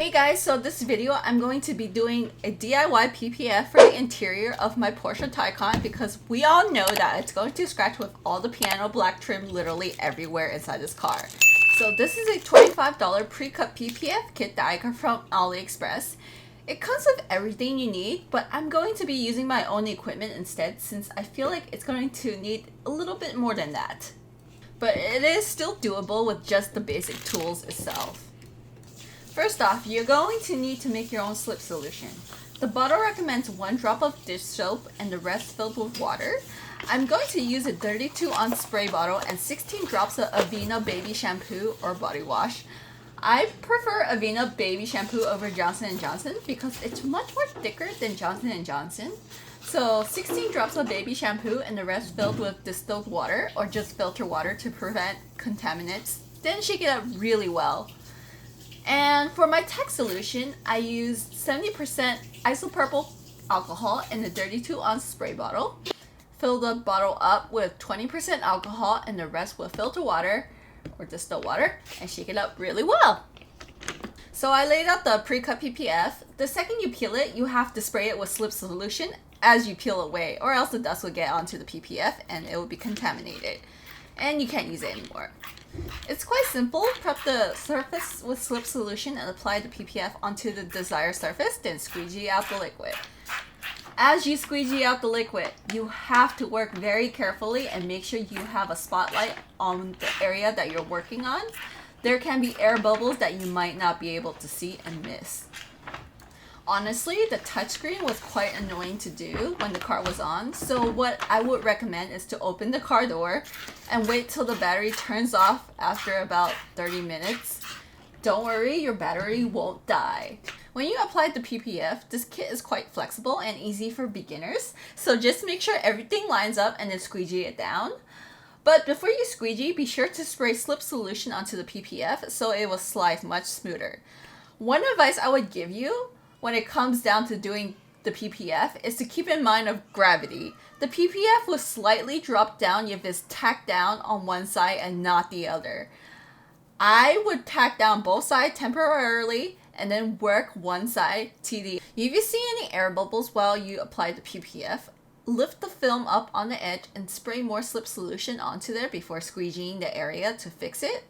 Hey guys, so this video I'm going to be doing a DIY PPF for the interior of my Porsche Taycan because we all know that it's going to scratch with all the piano black trim literally everywhere inside this car. So this is a $25 pre-cut PPF kit that I got from AliExpress. It comes with everything you need, but I'm going to be using my own equipment instead since I feel like it's going to need a little bit more than that. But it is still doable with just the basic tools itself. First off, you're going to need to make your own slip solution. The bottle recommends 1 drop of dish soap and the rest filled with water. I'm going to use a 32-ounce spray bottle and 16 drops of Avena baby shampoo or body wash. I prefer Avena baby shampoo over Johnson & Johnson because it's much more thicker than Johnson & Johnson. So 16 drops of baby shampoo and the rest filled with distilled water or just filter water to prevent contaminants. Then shake it up really well. And for my tech solution, I used 70% isopropyl alcohol in a 32-ounce spray bottle. Fill the bottle up with 20% alcohol and the rest with filter water or distilled water and shake it up really well. So I laid out the pre-cut PPF. The second you peel it, you have to spray it with slip solution as you peel away, or else the dust will get onto the PPF and it will be contaminated and you can't use it anymore. It's quite simple. Prep the surface with slip solution and apply the PPF onto the desired surface, then squeegee out the liquid. As you squeegee out the liquid, you have to work very carefully and make sure you have a spotlight on the area that you're working on. There can be air bubbles that you might not be able to see and miss. Honestly, the touchscreen was quite annoying to do when the car was on, so what I would recommend is to open the car door and wait till the battery turns off after about 30 minutes. Don't worry, your battery won't die. When you apply the PPF, this kit is quite flexible and easy for beginners, so just make sure everything lines up and then squeegee it down. But before you squeegee, be sure to spray slip solution onto the PPF so it will slide much smoother. One advice I would give you when it comes down to doing the PPF is to keep in mind of gravity. The PPF will slightly drop down if it's tacked down on one side and not the other. I would tack down both sides temporarily and then work one side to the. If you see any air bubbles while you apply the PPF, lift the film up on the edge and spray more slip solution onto there before squeegeeing the area to fix it.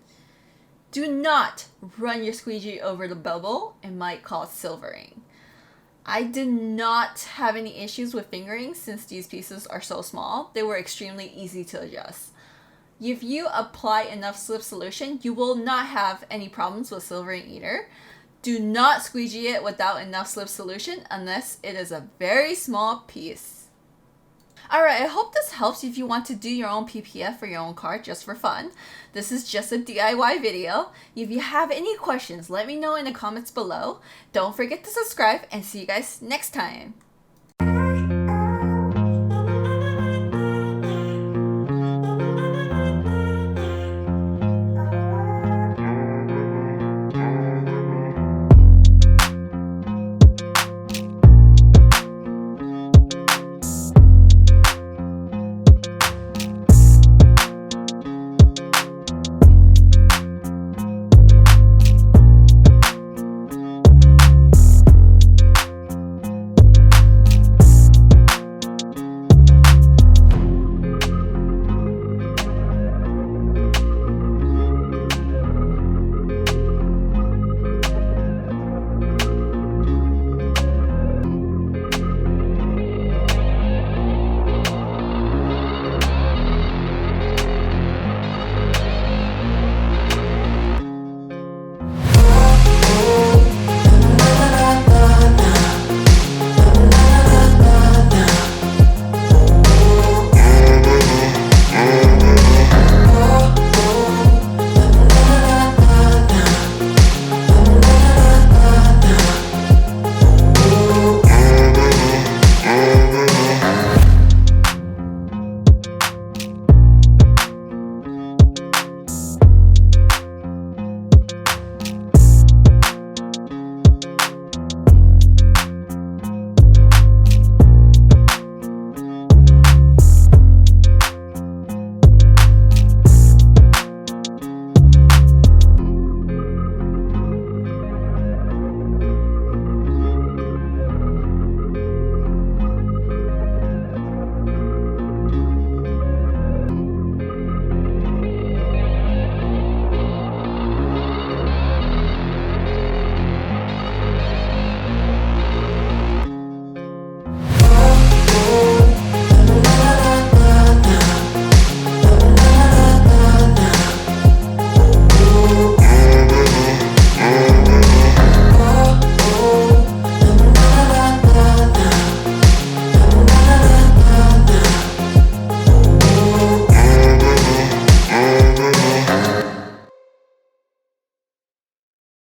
Do not run your squeegee over the bubble, it might cause silvering. I did not have any issues with fingering since these pieces are so small. They were extremely easy to adjust. If you apply enough slip solution, you will not have any problems with silvering either. Do not squeegee it without enough slip solution unless it is a very small piece. Alright, I hope this helps if you want to do your own PPF for your own car just for fun. This is just a DIY video. If you have any questions, let me know in the comments below. Don't forget to subscribe and see you guys next time.